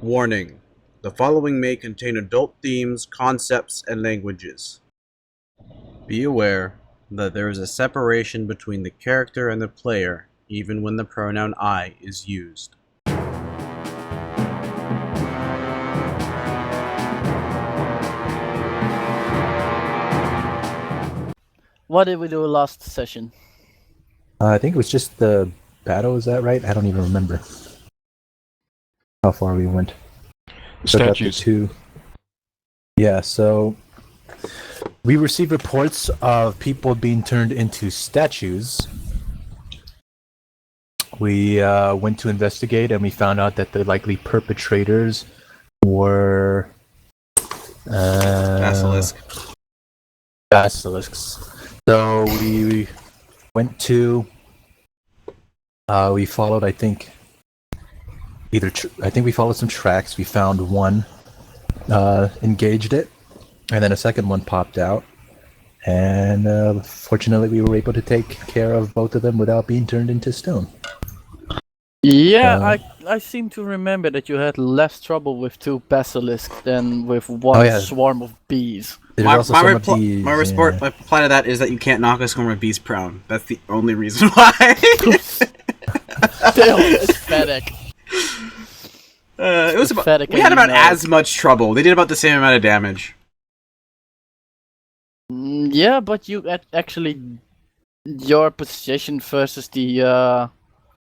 Warning: the following may contain adult themes, concepts, and languages. Be aware that there is a separation between the character and the player, even when the pronoun I is used. What did we do last session? I think it was just the battle, is that right? I don't even remember how far we went. Statues. Yeah, so we received reports of people being turned into statues. We went to investigate and we found out that the likely perpetrators were basilisks. So we went to we followed, I think we followed some tracks. We found one, engaged it, and then a second one popped out. And fortunately, we were able to take care of both of them without being turned into stone. Yeah, I seem to remember that you had less trouble with two basilisks than with one swarm of bees. My reply to that is that you can't knock a swarm of bees prone. That's the only reason why. Still, it's pathetic. It was about, we had about as much trouble. They did about the same amount of damage. Yeah, but you actually, your position versus the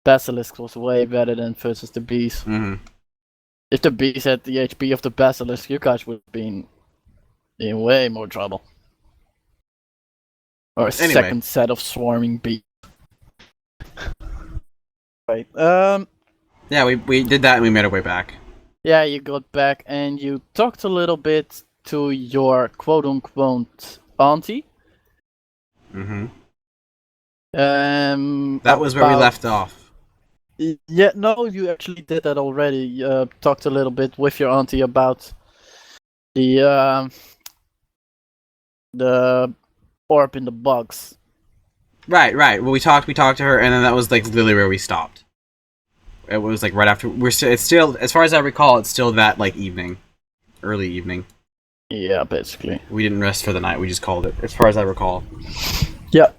basilisk was way better than versus the bees. Mm-hmm. If the bees had the HP of the basilisk, you guys would have been in way more trouble. Or a second set of swarming bees. Right. Yeah, we did that and we made our way back. Yeah, you got back and you talked a little bit to your quote-unquote auntie. Mm-hmm. That was where we left off. Yeah, no, you actually did that already. You talked a little bit with your auntie about the orb in the box. Right. Well, we talked to her, and then that was like literally where we stopped. It was like right after it's still, as far as I recall, it's still that like evening, early evening. Yeah, basically. We didn't rest for the night. We just called it, as far as I recall. Yeah,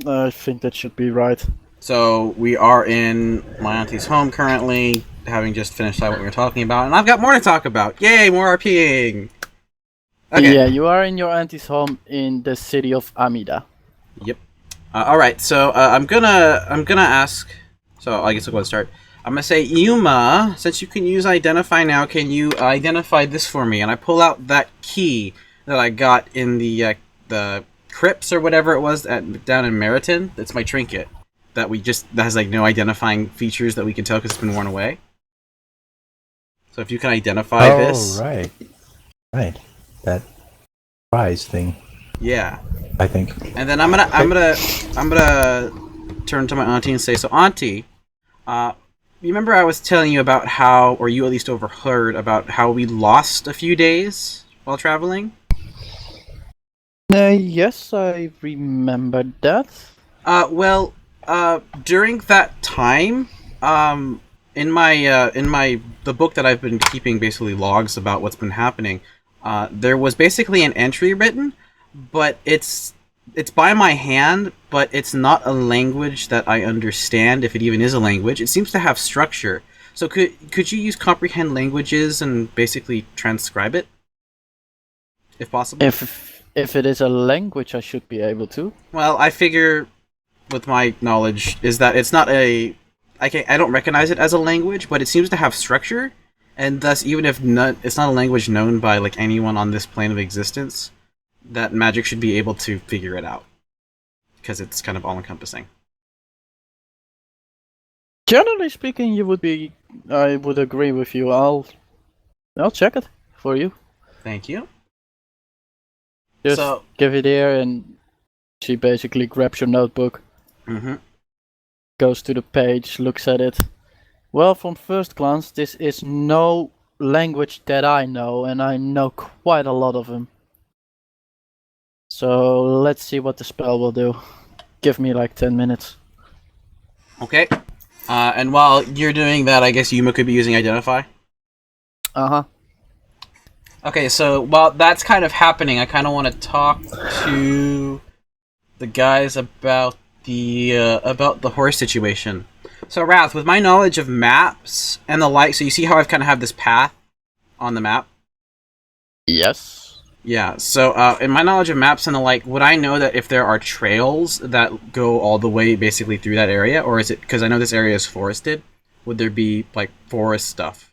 I think that should be right. So we are in my auntie's home currently, having just finished what we were talking about, and I've got more to talk about. Yay, more RPing! Okay. Yeah, you are in your auntie's home in the city of Amida. Yep. All right. So I'm gonna ask. So I guess I'll go and start. I'm gonna say, Yuma, since you can use identify now, can you identify this for me? And I pull out that key that I got in the crypts or whatever it was down in Meriton. That's my trinket that has like no identifying features that we can tell because it's been worn away. So if you can identify this. Oh, right. That prize thing. Yeah. I think. And then I'm gonna turn to my auntie and say, so auntie, you remember I was telling you about how, or you at least overheard about how we lost a few days while traveling? Yes, I remember that. Well, during that time, in the book that I've been keeping basically logs about what's been happening, there was basically an entry written, but it's by my hand, but it's not a language that I understand, if it even is a language. It seems to have structure. So could you use comprehend languages and basically transcribe it? If possible? If it is a language, I should be able to. Well, I figure, with my knowledge, is that it's not I don't recognize it as a language, but it seems to have structure, and thus, even if it's not a language known by like anyone on this plane of existence, that magic should be able to figure it out, because it's kind of all-encompassing. Generally speaking, I would agree with you. I'll check it for you. Thank you. Just give it here, and she basically grabs your notebook, goes to the page, looks at it. Well, from first glance, this is no language that I know, and I know quite a lot of them. So let's see what the spell will do. Give me like 10 minutes. Okay. And while you're doing that, I guess Yuma could be using Identify? Uh-huh. Okay, so while that's kind of happening, I kind of want to talk to the guys about the horse situation. So, Wrath, with my knowledge of maps and the like, so you see how I've kind of have this path on the map? Yes. Yeah, so in my knowledge of maps and the like, would I know that if there are trails that go all the way basically through that area? Or is it, because I know this area is forested, would there be, like, forest stuff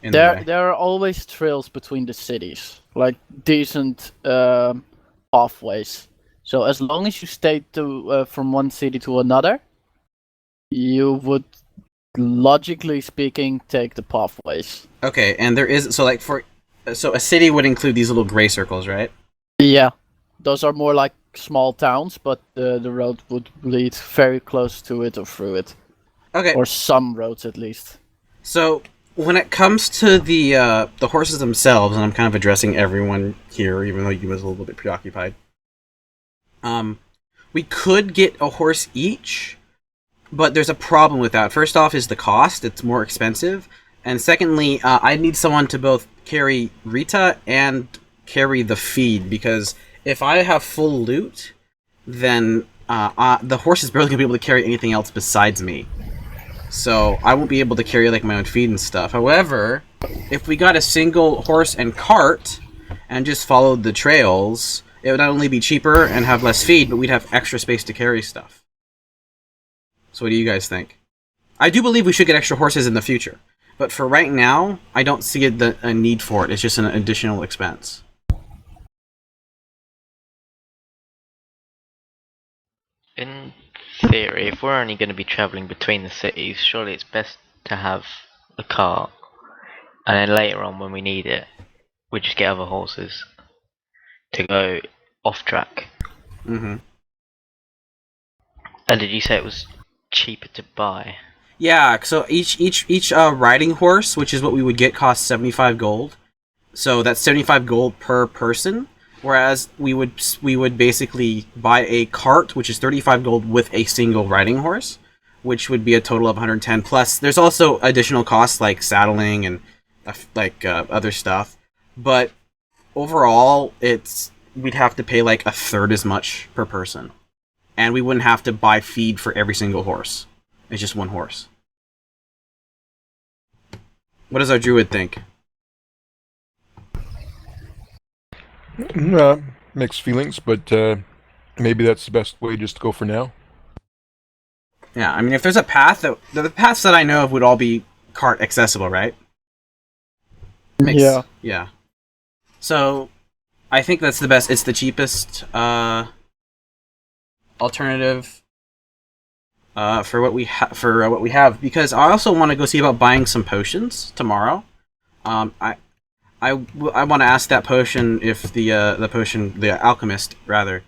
in the way? There are always trails between the cities, like decent pathways. So as long as you stay from one city to another, you would, logically speaking, take the pathways. Okay, and there is, so like so a city would include these little gray circles, right? Yeah, those are more like small towns, but the road would lead very close to it or through it. Okay. Or some roads at least. So when it comes to the horses themselves, and I'm kind of addressing everyone here, even though you was a little bit preoccupied. We could get a horse each, but there's a problem with that. First off is the cost; it's more expensive, and secondly, I need someone to both carry Rita and carry the feed, because if I have full loot, then the horse is barely gonna be able to carry anything else besides me. So I won't be able to carry like my own feed and stuff. However, if we got a single horse and cart and just followed the trails, it would not only be cheaper and have less feed, but we'd have extra space to carry stuff. So what do you guys think? I do believe we should get extra horses in the future, but for right now, I don't see a need for it. It's just an additional expense. In theory, if we're only going to be travelling between the cities, surely it's best to have a cart, and then later on when we need it, we just get other horses to go off track. Mm-hmm. And did you say it was cheaper to buy? Yeah, so each riding horse, which is what we would get, costs 75 gold. So that's 75 gold per person. Whereas we would basically buy a cart, which is 35 gold with a single riding horse, which would be a total of 110. Plus, there's also additional costs like saddling and other stuff. But overall, we'd have to pay like a third as much per person, and we wouldn't have to buy feed for every single horse. It's just one horse. What does our druid think? Mixed feelings, but maybe that's the best way just to go for now. Yeah, I mean, if there's a path, the paths that I know of would all be cart accessible, right? Yeah. Yeah. So, I think that's the best. It's the cheapest alternative for what we have. Because I also want to go see about buying some potions tomorrow. I want to ask that potion if the alchemist rather.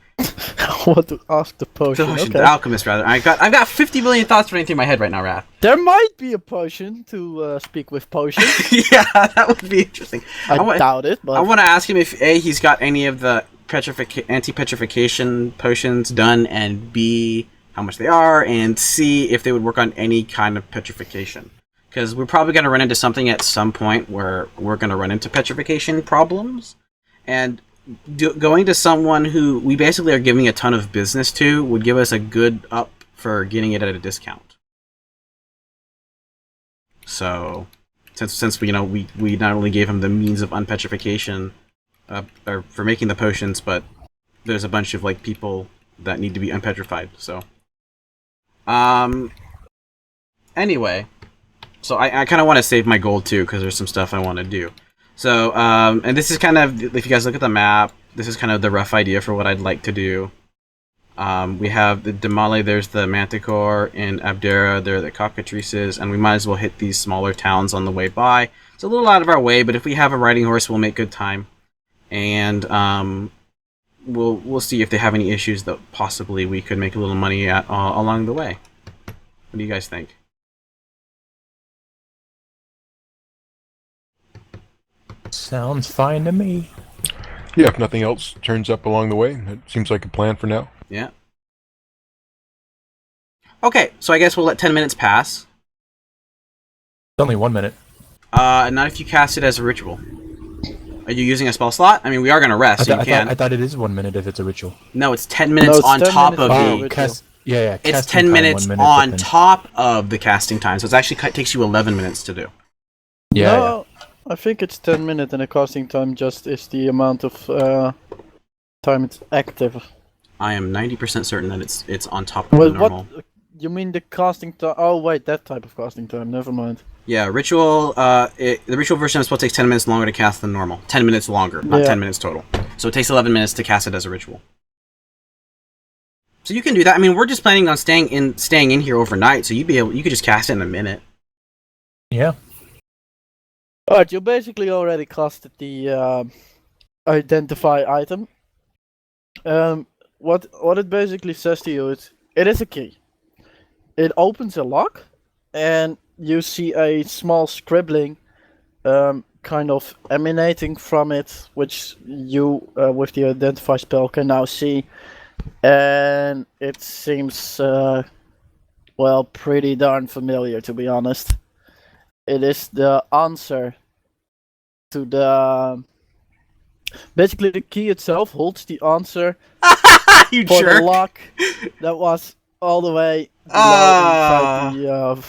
What to ask the potion? Okay. The alchemist rather. I've got 50 million thoughts running through my head right now, Wrath. There might be a potion to speak with potions. Yeah, that would be interesting. I doubt it, but I want to ask him if A, he's got any of the anti-petrification potions done, and B, how much they are, and C, if they would work on any kind of petrification. Because we're probably going to run into something at some point where we're going to run into petrification problems. And going to someone who we basically are giving a ton of business to would give us a good up for getting it at a discount. So, since we not only gave him the means of unpetrification or for making the potions, but there's a bunch of like people that need to be unpetrified. So, anyway. So I kind of want to save my gold too, because there's some stuff I want to do. So, and this is kind of, if you guys look at the map, this is kind of the rough idea for what I'd like to do. We have the Damale, there's the Manticore, in Abdera, there are the cockatrices, and we might as well hit these smaller towns on the way by. It's a little out of our way, but if we have a riding horse, we'll make good time. And we'll see if they have any issues that possibly we could make a little money at along the way. What do you guys think? Sounds fine to me. Yeah, if nothing else turns up along the way, it seems like a plan for now. Yeah. Okay, so I guess we'll let 10 minutes pass. It's only 1 minute. Not if you cast it as a ritual. Are you using a spell slot? I mean, we are going to rest, so you can. I thought it is 1 minute if it's a ritual. No, it's 10 minutes it's on 10 top minutes of the... Cast, yeah. It's casting 10 time, minutes 1 minute, on but then- top of the casting time, so it actually takes you 11 minutes to do. Yeah. No, I think it's 10 minutes and the casting time just is the amount of time it's active. I am 90% certain that it's on top of the normal. What? You mean the casting time? Oh wait, that type of casting time. Never mind. Yeah, ritual. The ritual version of the spell takes 10 minutes longer to cast than normal. 10 minutes longer, not 10 minutes total. So it takes 11 minutes to cast it as a ritual. So you can do that. I mean, we're just planning on staying in here overnight, so you could just cast it in a minute. Yeah. Alright, you basically already casted the identify item. What it basically says to you is it is a key. It opens a lock, and you see a small scribbling, kind of emanating from it, which you with the identify spell can now see, and it seems pretty darn familiar, to be honest. It is the answer to the... Basically, the key itself holds the answer You for jerk! the lock that was all the way below inside the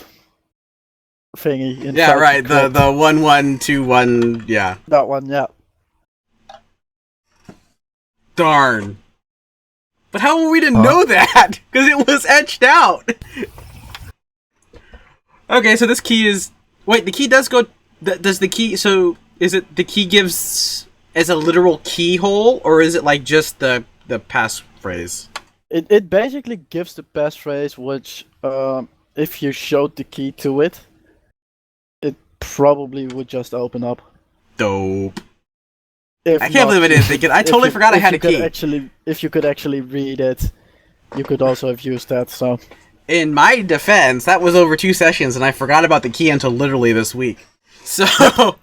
thingy. Inside Yeah, right. The crypt. 1121. Yeah. That one, yeah. Darn. But how were we to know that? Because it was etched out. Okay, so this key is... Wait, the key does go... Does the key... So, is it the key gives as a literal keyhole, or is it like just the passphrase? It basically gives the passphrase, which if you showed the key to it, it probably would just open up. Dope. If I can't believe I didn't think it. I totally forgot I had a key. If you could actually read it, you could also have used that, so... In my defense, that was over 2 sessions, and I forgot about the key until literally this week. So...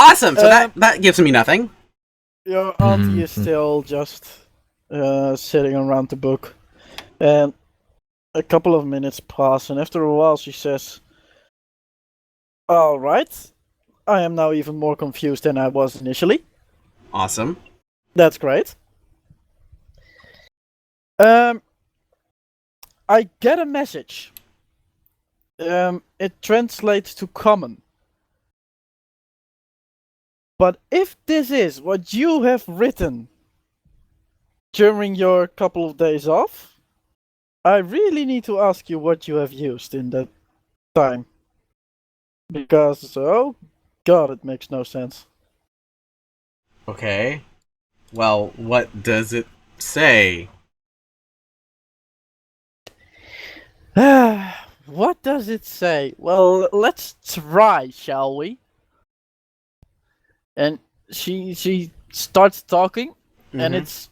Awesome! So that gives me nothing. Your auntie is still just sitting around the book. And a couple of minutes pass, and after a while she says, "Alright, I am now even more confused than I was initially." Awesome. That's great. I get a message. It translates to common. But if this is what you have written during your couple of days off, I really need to ask you what you have used in that time. Because, oh god, it makes no sense. Okay. Well, what does it say? What does it say? Well, let's try, shall we? And she starts talking, and it's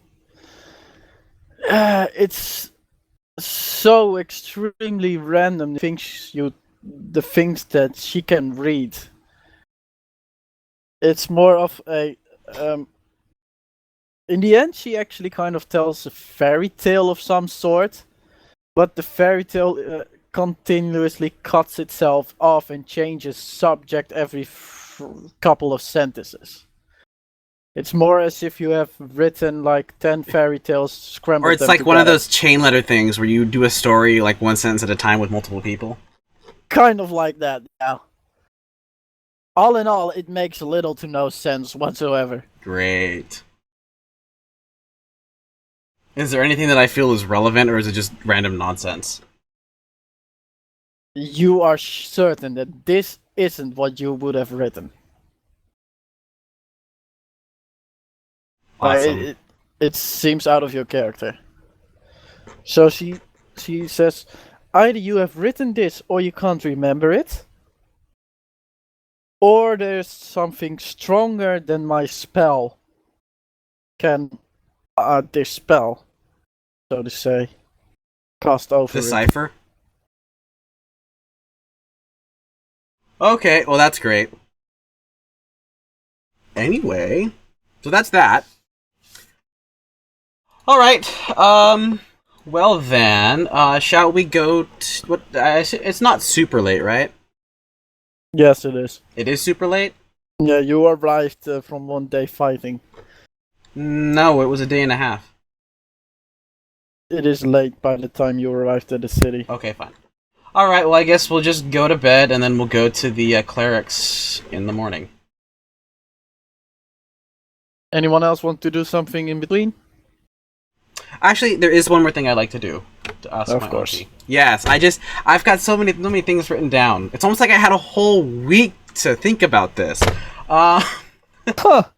so extremely random. The things that she can read. It's more of a in the end, she actually kind of tells a fairy tale of some sort, but the fairy tale continuously cuts itself off and changes subject every couple of sentences. It's more as if you have written like 10 fairy tales scrambled. Or it's like one of those chain letter things where you do a story like one sentence at a time with multiple people. Kind of like that, yeah. All in all, it makes little to no sense whatsoever. Great. Is there anything that I feel is relevant, or is it just random nonsense? You are certain that this isn't what you would have written. Awesome. It seems out of your character. So she says, either you have written this or you can't remember it, or there's something stronger than my spell can dispel, so to say, cast over Decipher? Okay, well that's great. Anyway, so that's that. Alright, Well then, shall we go to... What? It's not super late, right? Yes, it is. It is super late? Yeah, you arrived from one day fighting. No, it was a day and a half. It is late by the time you arrived at the city. Okay, fine. Alright, well I guess we'll just go to bed and then we'll go to the clerics in the morning. Anyone else want to do something in between? Actually, there is one more thing I'd like to do. To ask Of my course. auntie. Yes, I've got so many things written down. It's almost like I had a whole week to think about this. Huh,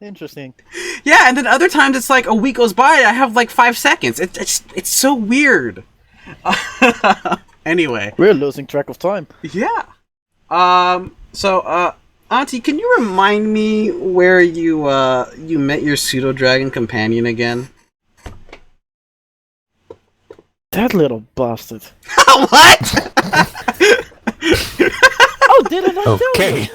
interesting. Yeah, and then other times it's like a week goes by, I have like 5 seconds. It's so weird. Anyway. We're losing track of time. Yeah. So, Auntie, can you remind me where you met your pseudo-dragon companion again? That little bastard. What? Oh, didn't I tell Okay. you?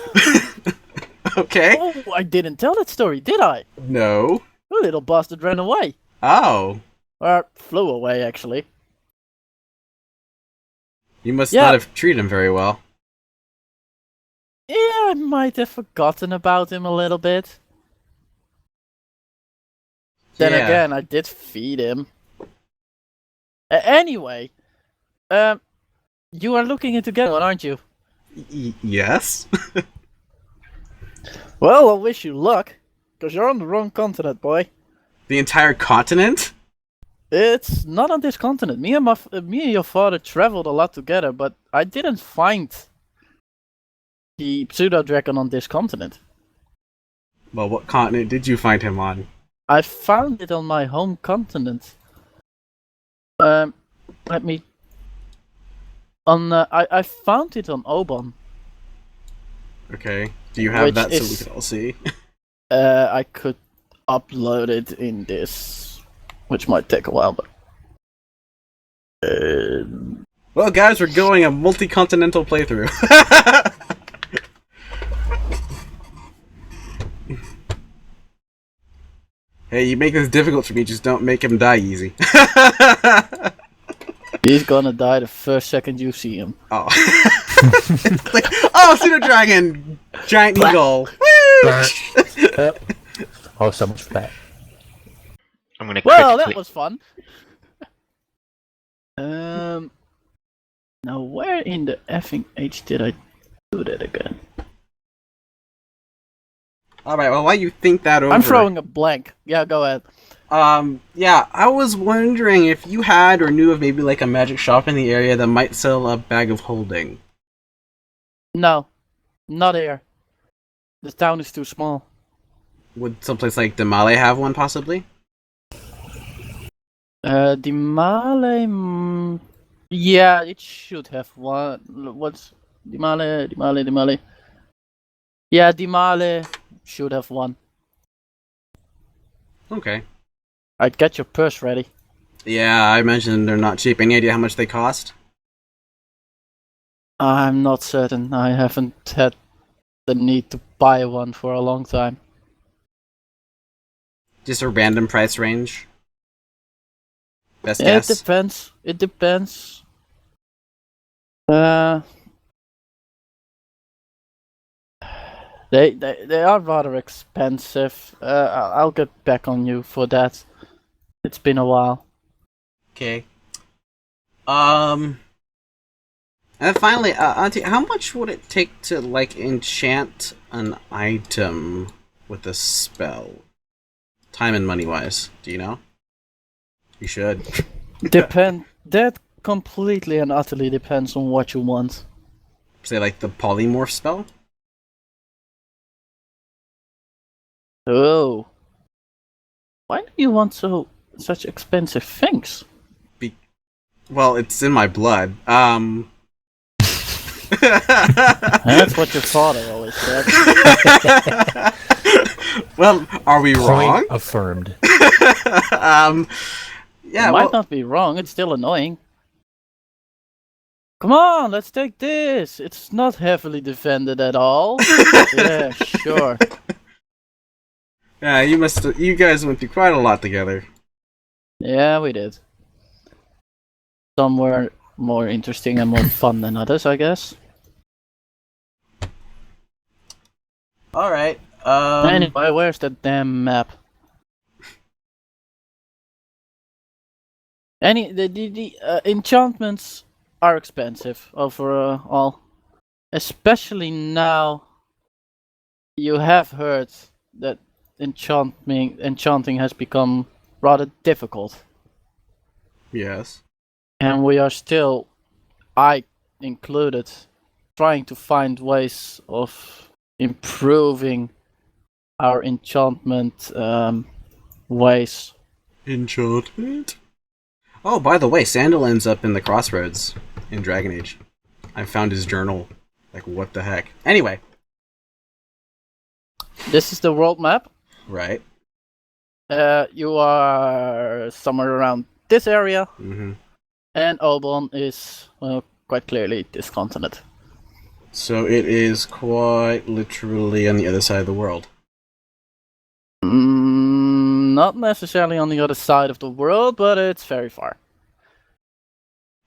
Okay. Oh, I didn't tell that story, did I? No. The little bastard ran away. Oh. Or flew away, actually. You must not have treated him very well. Yeah, I might have forgotten about him a little bit. Then Yeah. again, I did feed him. Anyway, you are looking into getting one, aren't you? Yes. Well, I wish you luck, because you're on the wrong continent, boy. The entire continent? It's not on this continent. Me and your father traveled a lot together, but I didn't find the pseudo-dragon on this continent. Well, what continent did you find him on? I found it on my home continent. Let me... I found it on Oban. Okay. Do you have Which that so is- we can all see? I could upload it in this, which might take a while, but... Well, guys, we're going a multi-continental playthrough. Hey, you make this difficult for me, just don't make him die easy. He's gonna die the first second you see him. Oh. It's like, oh, pseudo-dragon! Giant eagle! Woo! Oh, so much for that. I'm gonna Well, critically... that was fun. Now where in the effing H did I do that again? Alright, well, while you think that over... I'm throwing a blank. Yeah, go ahead. Yeah, I was wondering if you had or knew of maybe like a magic shop in the area that might sell a bag of holding. No, not here. The town is too small. Would someplace like Damale have one, possibly? Dimale... yeah, it should have one. What's... Dimale... Yeah, Dimale should have one. Okay. I'd get your purse ready. Yeah, I imagine they're not cheap. Any idea how much they cost? I'm not certain. I haven't had the need to buy one for a long time. Just a random price range? Best It guess? depends. It depends. They are rather expensive. I'll get back on you for that. It's been a while. Okay. And finally, Auntie, how much would it take to, like, enchant an item with a spell? Time and money-wise, do you know? You should. That completely and utterly depends on what you want. Say, like, the polymorph spell? Oh. Why do you want such expensive things? Well, it's in my blood. That's what your father always said. Well, are we wrong? Point affirmed. Yeah, Might well, not be wrong, it's still annoying. Come on, let's take this. It's not heavily defended at all. Yeah, sure. yeah, you guys went through quite a lot together. Yeah, we did. Some were more interesting and more fun than others, I guess. Alright. Anyway, where's that damn map? The enchantments are expensive overall. Especially now, you have heard that enchanting has become rather difficult. Yes. And we are still, I included, trying to find ways of improving our enchantment ways. Enchantment? Oh, by the way, Sandal ends up in the Crossroads in Dragon Age. I found his journal. Like, what the heck? Anyway. This is the world map. Right. You are somewhere around this area. Mm-hmm. And Oban is, well, quite clearly this continent. So it is quite literally on the other side of the world. Not necessarily on the other side of the world, but it's very far.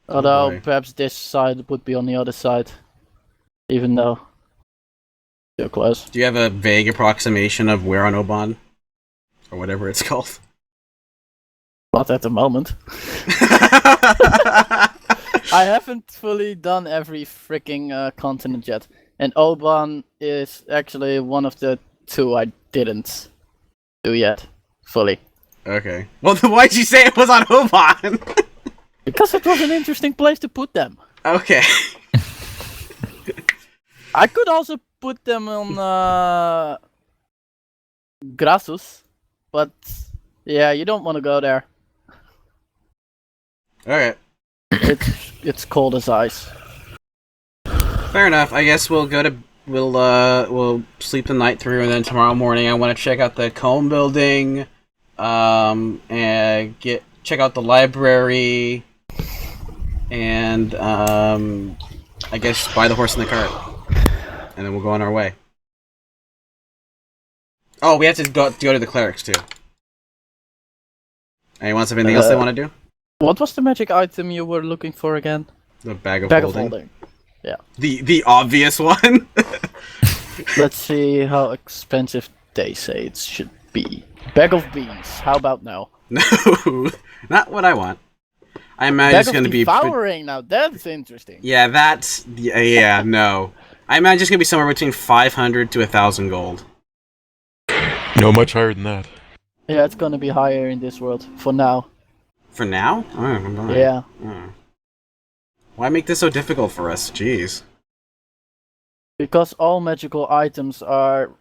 Although, perhaps this side would be on the other side. Even though still close. Do you have a vague approximation of where on Oban? Or whatever it's called? Not at the moment. I haven't fully done every freaking continent yet. And Oban is actually one of the two I didn't do yet. Fully. Okay. Well, then why'd you say it was on Oban? Because it was an interesting place to put them. Okay. I could also put them on Grasus, but yeah, you don't want to go there. Alright. It's cold as ice. Fair enough. I guess we'll go to we'll sleep the night through, and then tomorrow morning I want to check out the Comb building, and check out the library, and I guess buy the horse and the cart, and then we'll go on our way. Oh, we have to go to the clerics too. Anyone else have anything else they want to do? What was the magic item you were looking for again? The bag of holding. holding. Yeah. The obvious one. Let's see how expensive they say it should be. Bag of beans. How about now? No, not what I want. I imagine it's going to be devouring. Now that's interesting. Yeah, that's yeah. No, I imagine it's going to be somewhere between 500 to 1,000 gold. No, much higher than that. Yeah, it's going to be higher in this world for now. For now? Oh, yeah. Oh. Why make this so difficult for us? Jeez. Because all magical items are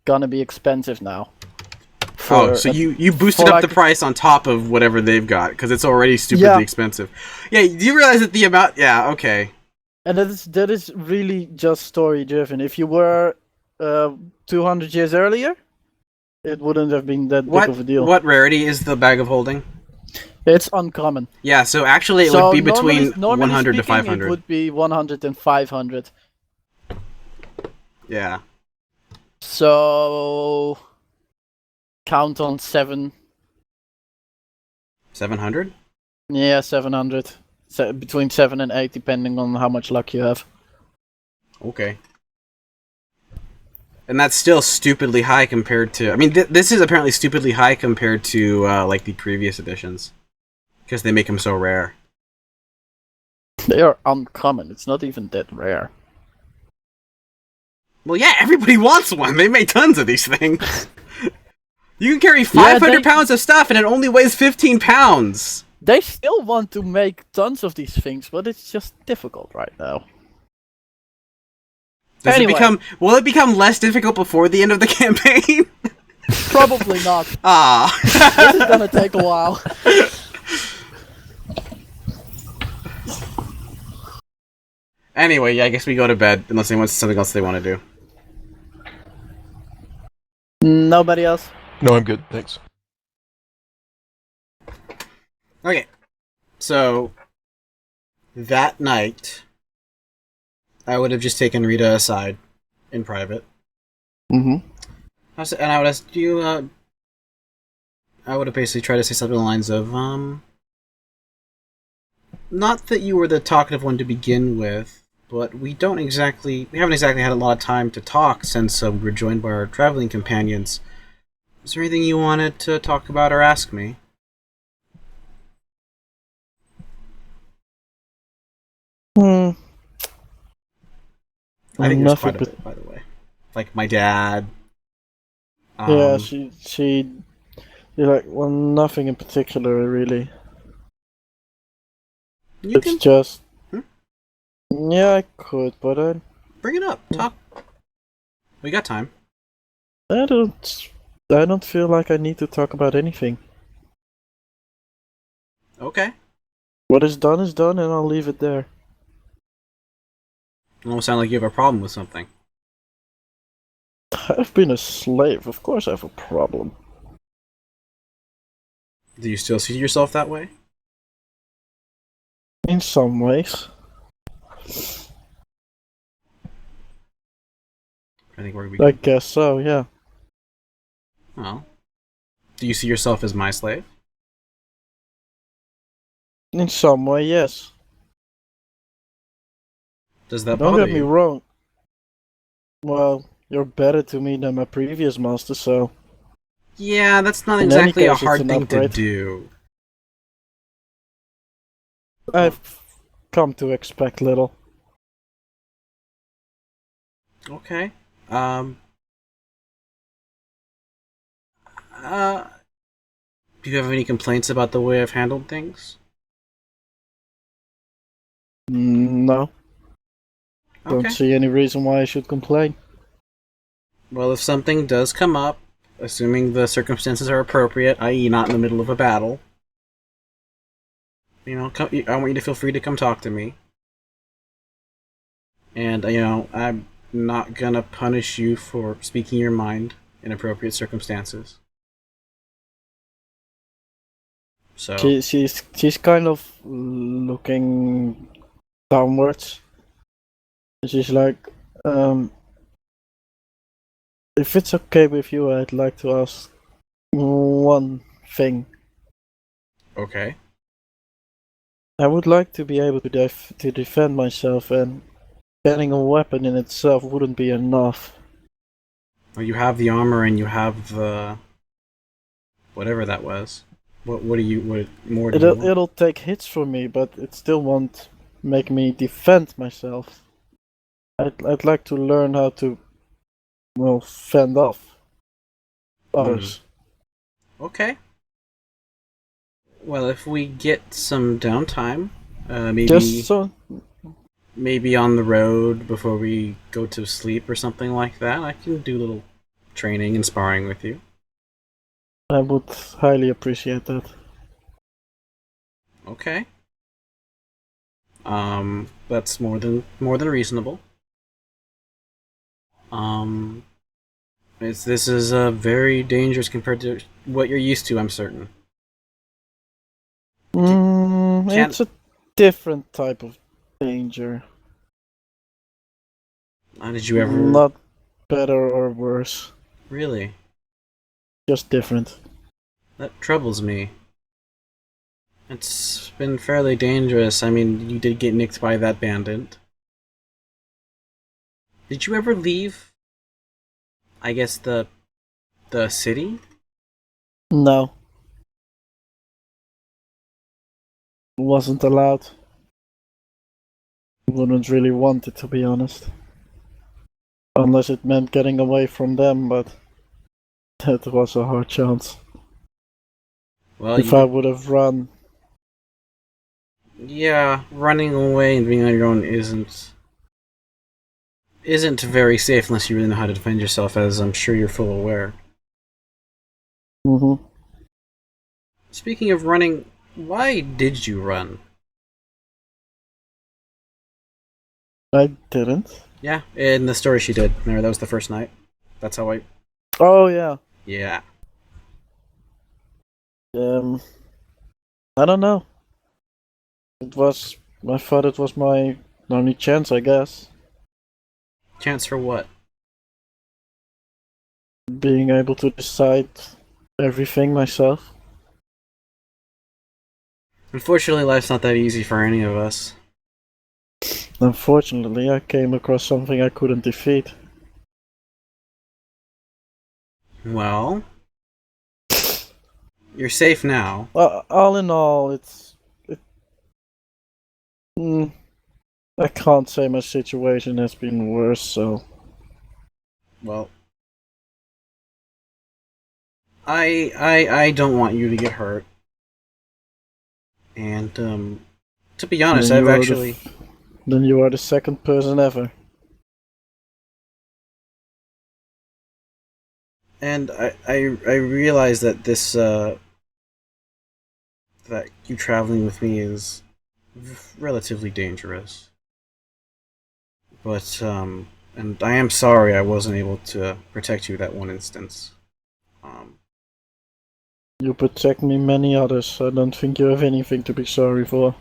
gonna be expensive now. Oh, so you boosted up the price on top of whatever they've got, because it's already stupidly expensive. Yeah, do you realize that the amount... Yeah, okay. And that is really just story-driven. If you were 200 years earlier, it wouldn't have been that big of a deal. What rarity is the bag of holding? It's uncommon. Yeah, so actually it would be between 100 to 500. It would be 100 and 500. Yeah. So... count on 700? Yeah, 700. Between 7 and 8, depending on how much luck you have. Okay. And that's still stupidly high compared to... I mean, this is apparently stupidly high compared to, like, the previous editions. Because they make them so rare. They are uncommon. It's not even that rare. Well, yeah, everybody wants one. They make tons of these things. You can carry 500 pounds of stuff and it only weighs 15 pounds. They still want to make tons of these things, but it's just difficult right now. Will it become less difficult before the end of the campaign? Probably not. This is gonna take a while. Anyway, yeah, I guess we go to bed, unless anyone has something else they want to do. Nobody else? No, I'm good, thanks. Okay, so that night, I would have just taken Rita aside in private. Mm-hmm. And I would ask you, I would have basically tried to say something along the lines of, not that you were the talkative one to begin with, but we haven't exactly had a lot of time to talk since we were joined by our traveling companions. Is there anything you wanted to talk about or ask me? Hmm. I think there's Nothing. quite a bit, by the way. Like my dad. Yeah, she. You're like, well, nothing in particular, really. You It's can just. Yeah, I could, but bring it up. Talk. We got time. I don't feel like I need to talk about anything. Okay. What is done, and I'll leave it there. You almost sound like you have a problem with something. I've been a slave, of course I have a problem. Do you still see yourself that way? In some ways. I guess so, yeah. Well, do you see yourself as my slave? In some way, yes. Does that Don't bother get me you? wrong. Well, you're better to me than my previous master, so... Yeah, that's not In exactly any a case, it's hard an thing to upgrade. do. I've come to expect little. Okay. Do you have any complaints about the way I've handled things? No. Don't Okay. see any reason why I should complain. Well, if something does come up, assuming the circumstances are appropriate, i.e. not in the middle of a battle, I want you to feel free to come talk to me. And, I'm not gonna punish you for speaking your mind in appropriate circumstances. So... She's kind of looking downwards. She's like, if it's okay with you, I'd like to ask one thing. Okay. I would like to be able to defend myself, and getting a weapon in itself wouldn't be enough. Well, you have the armor and you have the... whatever that was. What more do you want? It'll take hits from me, but it still won't make me defend myself. I'd like to learn how to, well, fend off others. Okay. Well, if we get some downtime, maybe on the road before we go to sleep or something like that, I can do a little training and sparring with you. I would highly appreciate that. Okay. That's more than reasonable. This is very dangerous compared to what you're used to, I'm certain. It's a different type of danger. Did you ever... Not better or worse. Really? Just different. That troubles me. It's been fairly dangerous. I mean, you did get nicked by that bandit. Did you ever leave, I guess, the city? No. Wasn't allowed. Wouldn't really want it, to be honest. Unless it meant getting away from them, but that was a hard chance. Well, if I would have run... Yeah, running away and being on your own isn't very safe unless you really know how to defend yourself, as I'm sure you're full aware. Mm-hmm. Speaking of running, why did you run? I didn't. Yeah, in the story she did. Remember, that was the first night. That's how I... Oh, yeah. Yeah. I don't know. I thought it was my only chance, I guess. Chance for what? Being able to decide everything myself. Unfortunately, life's not that easy for any of us. Unfortunately, I came across something I couldn't defeat. Well, you're safe now. All in all, I can't say my situation has been worse, so... Well, I don't want you to get hurt. And, to be honest, I've actually... Then you are the second person ever. And I realize that this, that you traveling with me is relatively dangerous. But, and I am sorry I wasn't able to protect you that one instance. You protect me many others. I don't think you have anything to be sorry for.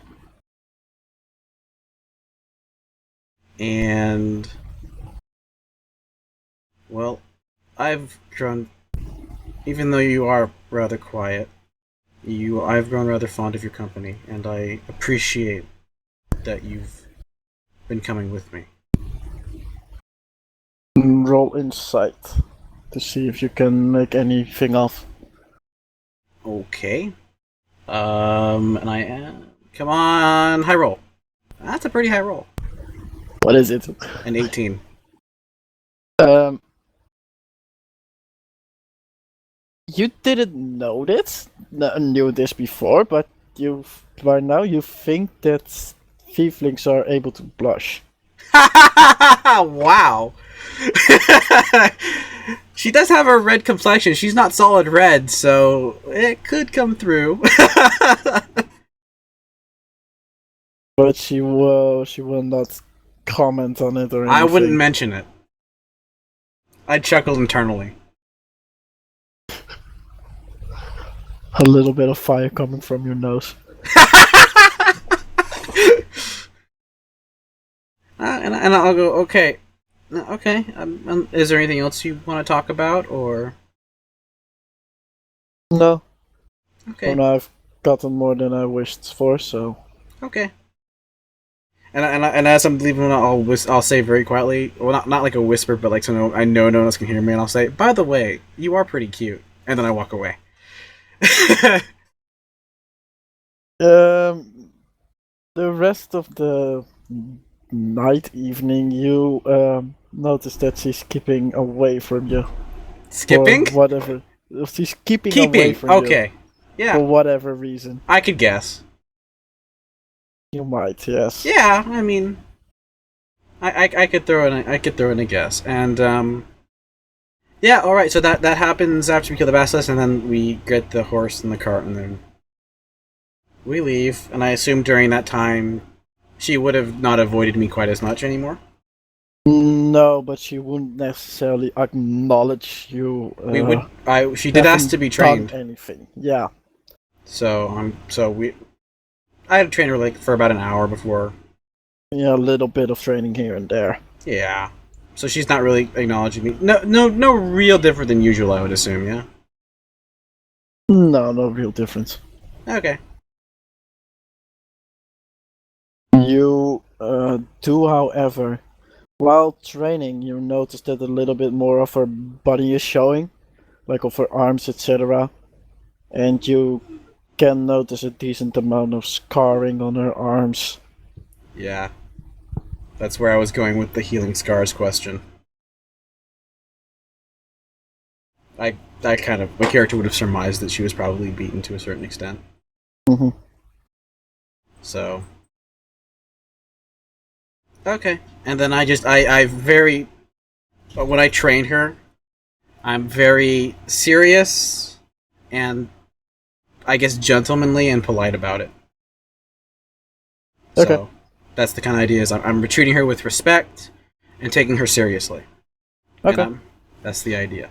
And... well, I've grown... even though you are rather quiet, I've grown rather fond of your company, and I appreciate that you've been coming with me. Roll insight to see if you can make anything of. Okay. And I am... come on, high roll. That's a pretty high roll. What is it? An 18. You didn't knew this before, but by now you think that tieflings are able to blush. Wow. She does have a red complexion. She's not solid red, so it could come through. But she will not comment on it or anything. I wouldn't mention it. I chuckled internally. A little bit of fire coming from your nose. And I'll go, okay. Okay. Is there anything else you want to talk about, or? No. Okay. Oh, no, I've gotten more than I wished for, so. Okay. And as I'm leaving, I'll say very quietly, well, not like a whisper, but like so I know no one else can hear me, and I'll say, by the way, you are pretty cute, and then I walk away. The rest of the evening, you notice that she's keeping away from you. Skipping? For whatever. She's keeping away from you. Okay. Yeah. For whatever reason. I could guess. You might, yes. Yeah, I mean, I could throw in a guess, and yeah, all right. So that happens after we kill the basilisk, and then we get the horse and the cart, and then we leave. And I assume during that time, she would have not avoided me quite as much anymore. No, but she wouldn't necessarily acknowledge you. She did ask to be trained. Anything? Yeah. I had to train her like for about an hour before. Yeah, a little bit of training here and there. Yeah. So she's not really acknowledging me. No real different than usual, I would assume, yeah? No real difference. Okay. You do, however, while training, you notice that a little bit more of her body is showing, like of her arms, etc. And you can notice a decent amount of scarring on her arms. Yeah. That's where I was going with the healing scars question. My character would have surmised that she was probably beaten to a certain extent. Mm-hmm. So. Okay. And then when I train her, I'm very serious and I guess gentlemanly and polite about it. Okay. So that's the kind of idea is I'm treating her with respect and taking her seriously. Okay. That's the idea.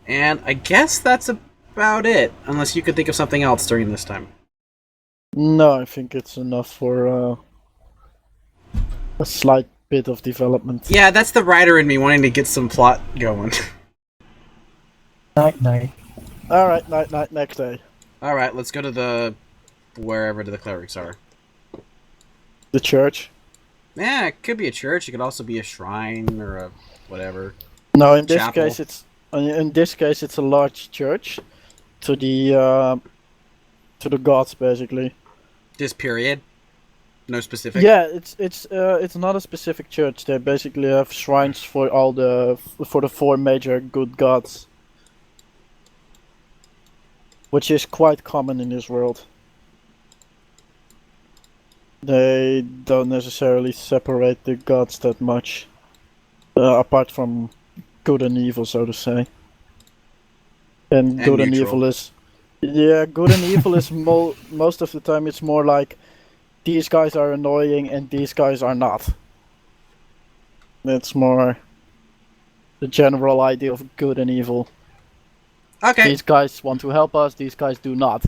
And I guess that's about it, unless you could think of something else during this time. No, I think it's enough for a slight bit of development. Yeah, that's the writer in me wanting to get some plot going. Night. Alright, night, next day. All right, let's go to the wherever the clerics are. The church. Yeah, it could be a church. It could also be a shrine or a whatever. No, in this Chapel. case it's a large church to the gods basically. This period. No specific. Yeah, it's not a specific church. They basically have shrines for the four major good gods, which is quite common in this world. They don't necessarily separate the gods that much, apart from good and evil, so to say. And good and evil is, good and evil is most of the time it's more like these guys are annoying and these guys are not. That's more the general idea of good and evil. Okay. These guys want to help us, these guys do not.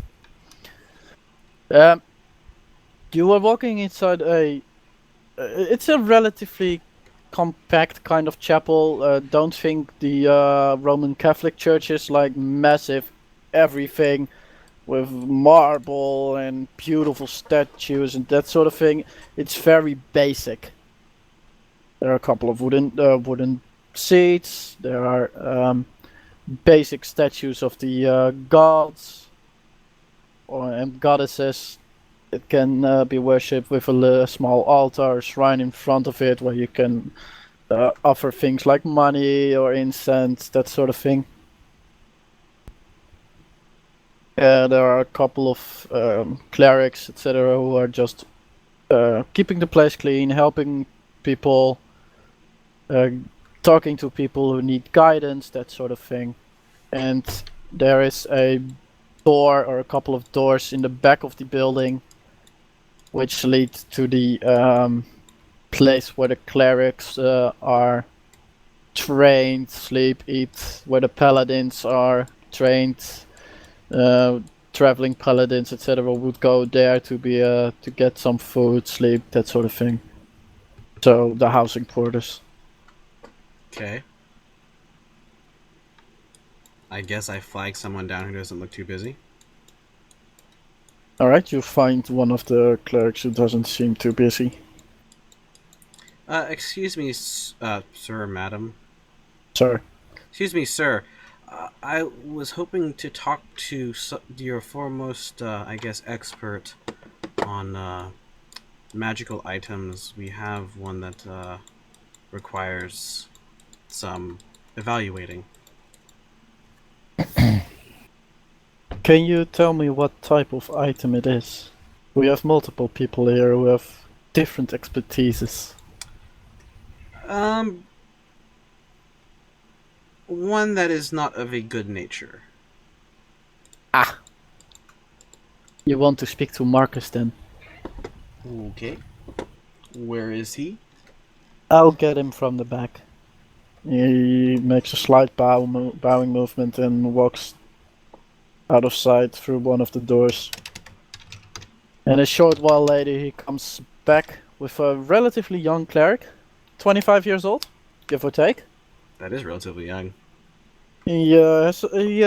You are walking inside it's a relatively compact kind of chapel. Don't think the Roman Catholic Church is like massive everything with marble and beautiful statues and that sort of thing. It's very basic. There are a couple of wooden seats. There are basic statues of the gods and goddesses. It can be worshipped with a small altar or shrine in front of it where you can offer things like money or incense, that sort of thing. There are a couple of clerics, etc., who are just keeping the place clean, helping people, talking to people who need guidance, that sort of thing. And there is a door or a couple of doors in the back of the building which lead to the place where the clerics are trained, sleep, eat, where the paladins are trained. Traveling paladins, etc., would go there to be to get some food, sleep, that sort of thing. So the housing quarters. Okay. I guess I flag someone down who doesn't look too busy. Alright, you find one of the clerics who doesn't seem too busy. Excuse me, sir, madam. Sir. Excuse me, sir. I was hoping to talk to your foremost, I guess, expert on magical items. We have one that requires some evaluating. Can you tell me what type of item it is? We have multiple people here who have different expertises. One that is not of a good nature. Ah! You want to speak to Marcus then? Okay. Where is he? I'll get him from the back. He makes a slight bowing movement and walks out of sight through one of the doors. And a short while later he comes back with a relatively young cleric. 25 years old, give or take. That is relatively young. He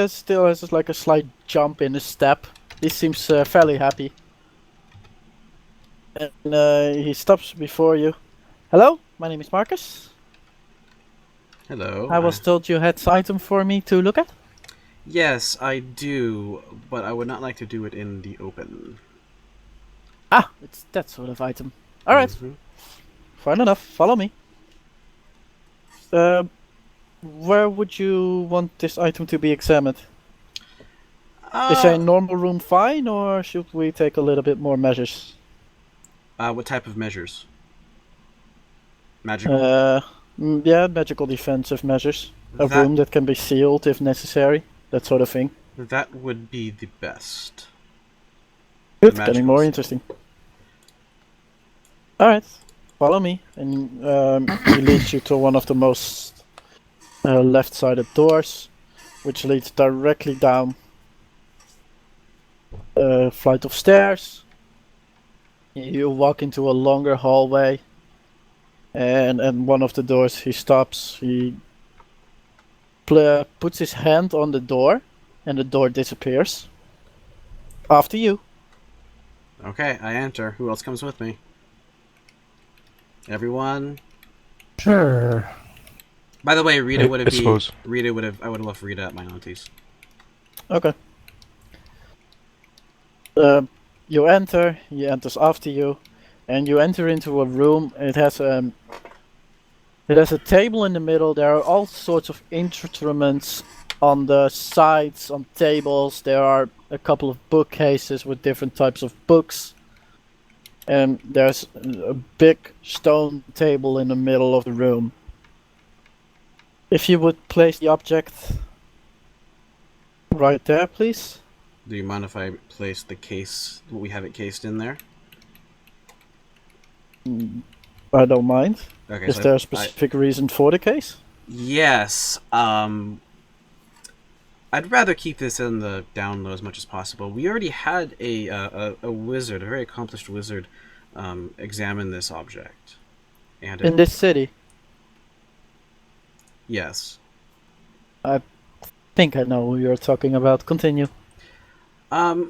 still has like a slight jump in his step. He seems fairly happy. And he stops before you. Hello, my name is Marcus. Hello. I was told you had some item for me to look at? Yes, I do, but I would not like to do it in the open. Ah, it's that sort of item. Alright. Mm-hmm. Fine enough, follow me. Where would you want this item to be examined? Is a normal room fine, or should we take a little bit more measures? What type of measures? Magical? Yeah, magical defensive measures. A room that can be sealed if necessary, that sort of thing. That would be the best. Good, getting more interesting. Alright, follow me, and he leads you to one of the most left-sided doors, which leads directly down a flight of stairs. You walk into a longer hallway, and one of the doors he stops. He puts his hand on the door, and the door disappears. After you. Okay, I enter. Who else comes with me? Everyone. Sure. By the way, Rita would I have been. suppose. Rita would have. I would have left Rita at my auntie's. Okay. You enter. He enters after you, and you enter into a room. It has a table in the middle. There are all sorts of instruments on the sides, on tables. There are a couple of bookcases with different types of books. And there's a big stone table in the middle of the room. If you would place the object right there, please. Do you mind if I place the case? We have it cased in there. I don't mind. Okay. Is there a specific reason for the case? Yes. I'd rather keep this in the down low as much as possible. We already had a wizard, a very accomplished wizard, examine this object. And in this city? Yes. I think I know who you're talking about. Continue. What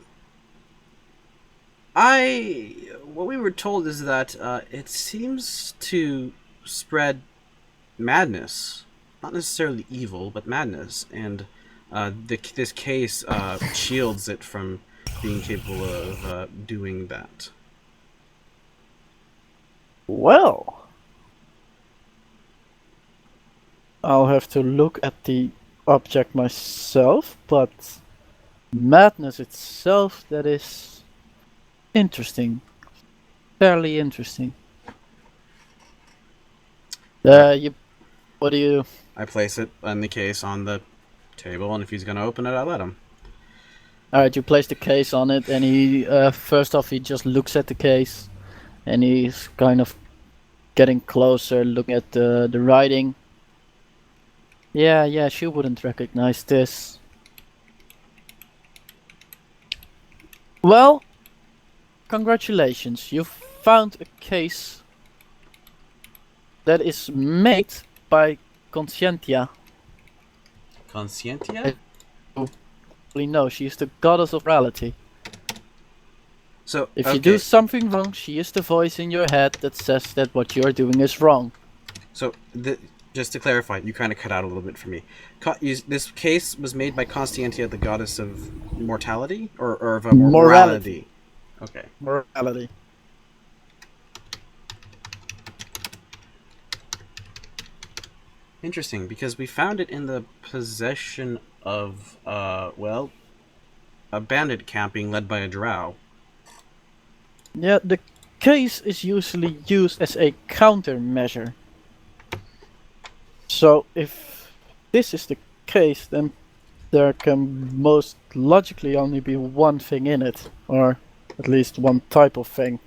we were told is that it seems to spread madness. Not necessarily evil, but madness. And this case shields it from being capable of doing that. Well, I'll have to look at the object myself, but madness itself, that is interesting. Fairly interesting. What do you... I place it in the case on the table, and if he's going to open it, I let him. Alright, you place the case on it, and he, first off, he just looks at the case, and he's kind of getting closer, looking at the writing. Yeah, she wouldn't recognize this. Well, congratulations, you found a case that is made by Conscientia. Conscientia? No, she is the goddess of morality. So, if you do something wrong, she is the voice in your head that says that what you're doing is wrong. So, just to clarify, you kind of cut out a little bit for me. This case was made by Constantia, the goddess of mortality? Or of morality? Okay. Morality. Interesting, because we found it in the possession of, well, a bandit camp being led by a drow. Yeah, the case is usually used as a countermeasure. So if this is the case, then there can most logically only be one thing in it, or at least one type of thing.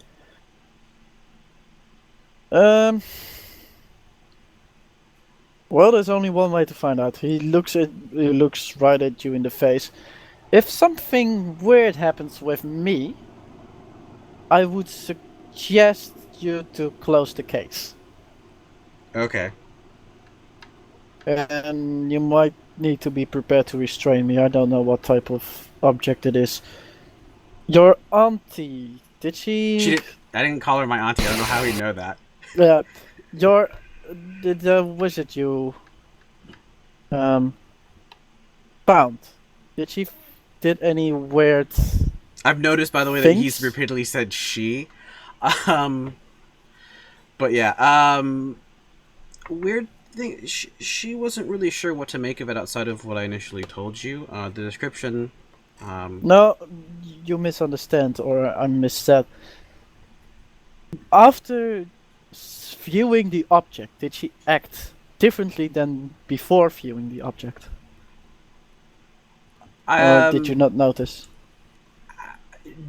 Well, there's only one way to find out. He looks right at you in the face. If something weird happens with me, I would suggest you to close the case. Okay. And you might need to be prepared to restrain me. I don't know what type of object it is. Your auntie, did she... I didn't call her my auntie. I don't know how you know that. Yeah, the wizard you found, did any weird... I've noticed, by the way, that he's repeatedly said she. But yeah, weird thing, she wasn't really sure what to make of it outside of what I initially told you. The description... No, you misunderstand, or I missaid. After viewing the object, did she act differently than before viewing the object? Or did you not notice?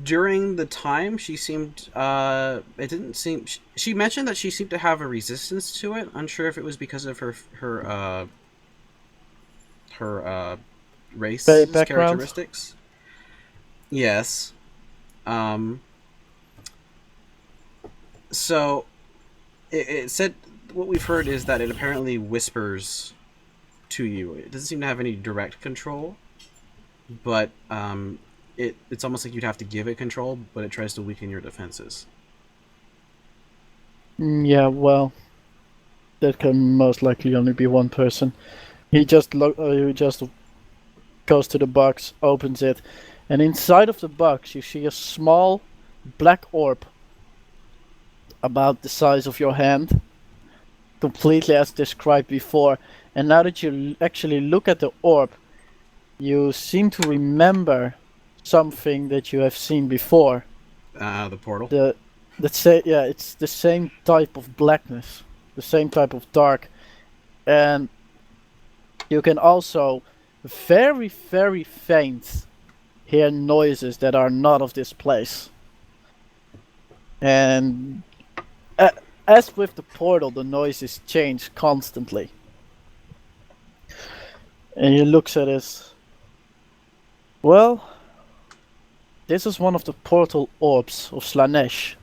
During the time, she seemed, it didn't seem, she mentioned that she seemed to have a resistance to it. Unsure if it was because of her race characteristics. Yes. So, it said, what we've heard is that it apparently whispers to you. It doesn't seem to have any direct control, but it's almost like you'd have to give it control, but it tries to weaken your defenses. Yeah, well, that can most likely only be one person. He just goes to the box, opens it, and inside of the box you see a small black orb about the size of your hand, completely as described before. And now that you actually look at the orb, you seem to remember something that you have seen before. The portal? It's the same type of blackness, the same type of dark. And you can also very, very faint hear noises that are not of this place. And as with the portal, the noises change constantly. And he looks at this. Well, this is one of the portal orbs of Slanesh,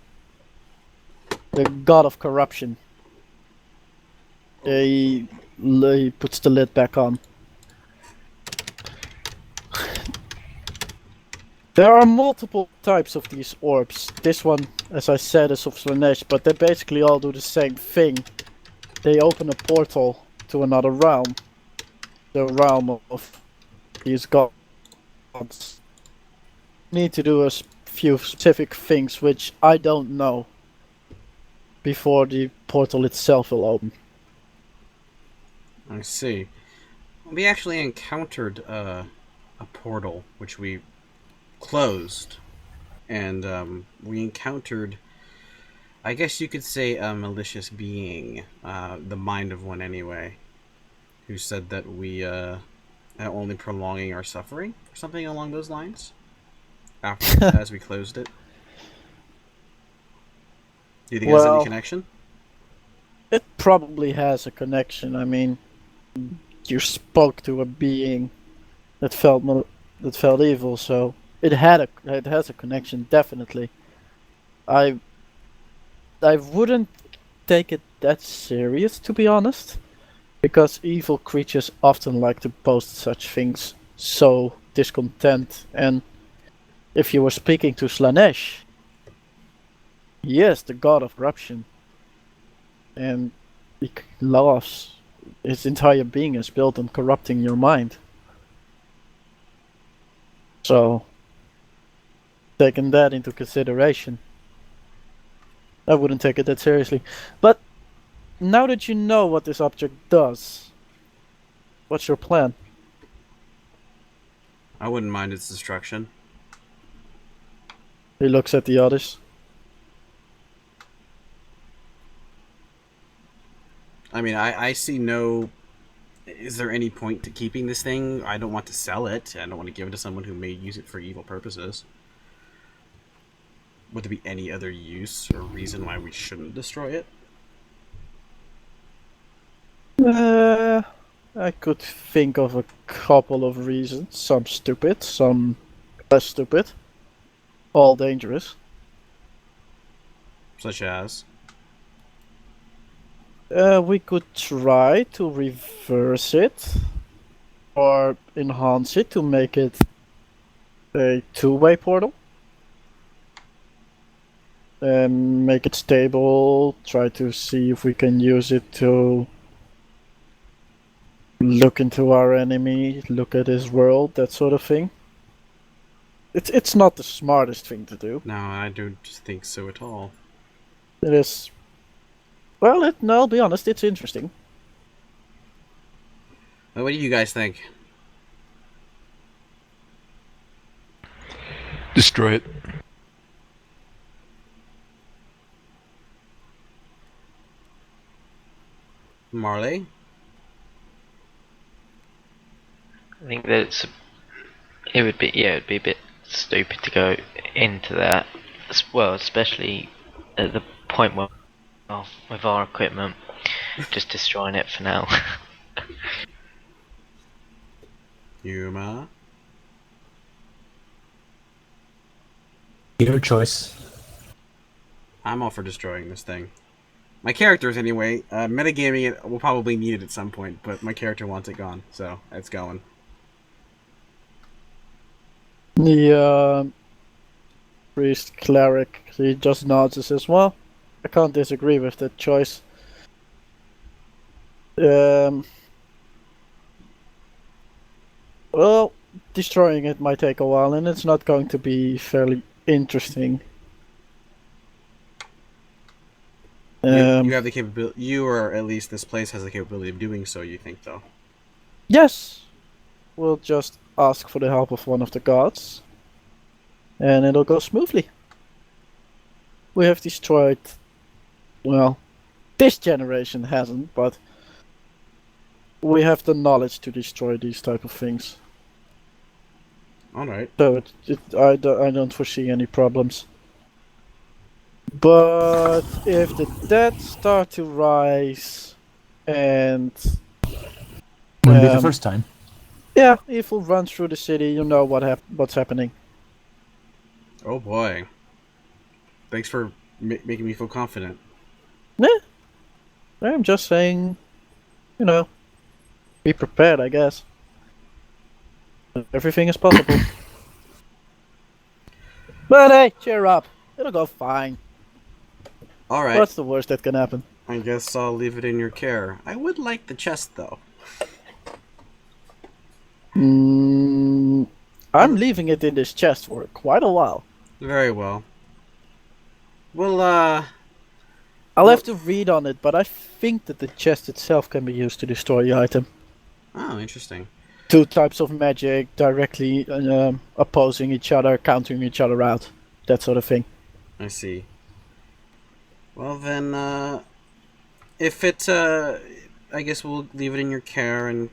the god of corruption. He puts the lid back on. There are multiple types of these orbs. This one, as I said, is of Slanesh, but they basically all do the same thing. They open a portal to another realm. The realm of these gods. Need to do a few specific things which I don't know before the portal itself will open. I see. We actually encountered a portal which we closed, and we encountered, I guess you could say, a malicious being, the mind of one anyway, who said that we are only prolonging our suffering, or something along those lines, after as we closed it. Do you think it has any connection? It probably has a connection. I mean, you spoke to a being that felt evil, so it has a connection, definitely. I wouldn't take it that serious, to be honest, because evil creatures often like to post such things, so discontent. And if you were speaking to Slanesh, yes, the god of corruption, and he loves. His entire being is built on corrupting your mind. So, taking that into consideration, I wouldn't take it that seriously. But now that you know what this object does, what's your plan? I wouldn't mind its destruction. He looks at the others. I mean, I see no... Is there any point to keeping this thing? I don't want to sell it. I don't want to give it to someone who may use it for evil purposes. Would there be any other use or reason why we shouldn't destroy it? I could think of a couple of reasons. Some stupid, some less stupid. All dangerous. Such as? We could try to reverse it or enhance it to make it a two-way portal. Make it stable, try to see if we can use it to look into our enemy, look at his world, that sort of thing. It's not the smartest thing to do. No, I don't think so at all. It is... Well, no, I'll be honest, it's interesting. Well, what do you guys think? Destroy it. Marley? I think that it would be a bit stupid to go into that as well, especially at the point where with our equipment, just destroying it for now. Yuma? Your choice. I'm all for destroying this thing. My characters, anyway. Metagaming it will probably need it at some point, but my character wants it gone, so it's going. The priest cleric, he just nods and says, "Well, I can't disagree with that choice. Well, destroying it might take a while, and it's not going to be fairly interesting." You have the capability. You, or at least this place, has the capability of doing so. You think, though? Yes, we'll just ask for the help of one of the gods, and it'll go smoothly. We have destroyed. Well, this generation hasn't, but we have the knowledge to destroy these type of things. All right. So I don't foresee any problems. But if the dead start to rise, and Wouldn't be the first time. yeah, evil runs through the city, you know what's happening. Oh boy. Thanks for making me feel confident. Yeah, I'm just saying, you know, be prepared, I guess. Everything is possible. But hey, cheer up. It'll go fine. All right. What's the worst that can happen? I guess I'll leave it in your care. I would like the chest, though. I'm leaving it in this chest for quite a while. Very well. Well, I'll have to read on it, but I think that the chest itself can be used to destroy the item. Oh, interesting. 2 types of magic directly opposing each other, countering each other out. That sort of thing. I see. Well then, if it, I guess we'll leave it in your care, and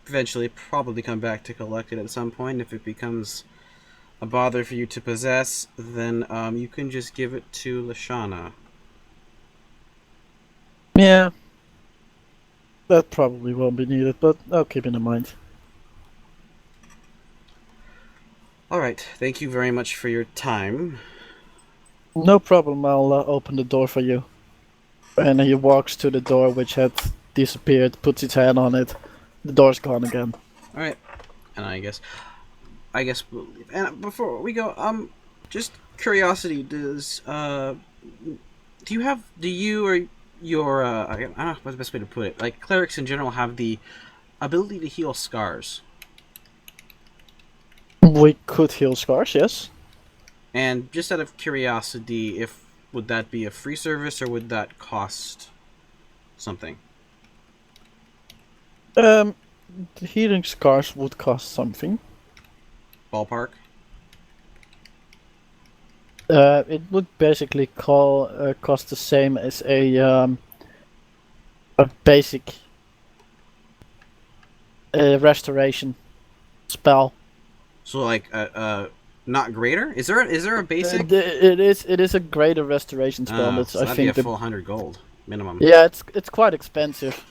eventually probably come back to collect it at some point. If it becomes a bother for you to possess, then you can just give it to Lashana. Yeah. That probably won't be needed, but I'll keep it in mind. Alright, thank you very much for your time. No problem, I'll open the door for you. And he walks to the door which had disappeared, puts his hand on it. The door's gone again. Alright, and I guess we'll leave. And before we go, just curiosity, do you or your, I don't know what's the best way to put it, like, clerics in general have the ability to heal scars? We could heal scars, yes. And just out of curiosity, would that be a free service, or would that cost something? Healing scars would cost something. Ballpark? It would basically cost the same as a basic restoration spell. So like not greater? Is there a basic? It is a greater restoration spell. That's so I that'd think be a full 100 gold minimum. Yeah, it's quite expensive.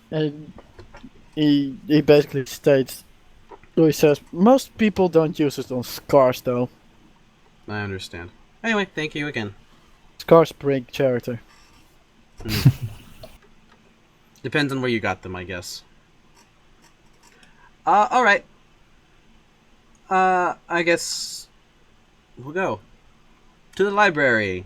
And he basically states, he says most people don't use it on scars though. I understand. Anyway, thank you again. Scars break character. Depends on where you got them, I guess. Alright. I guess we'll go to the library.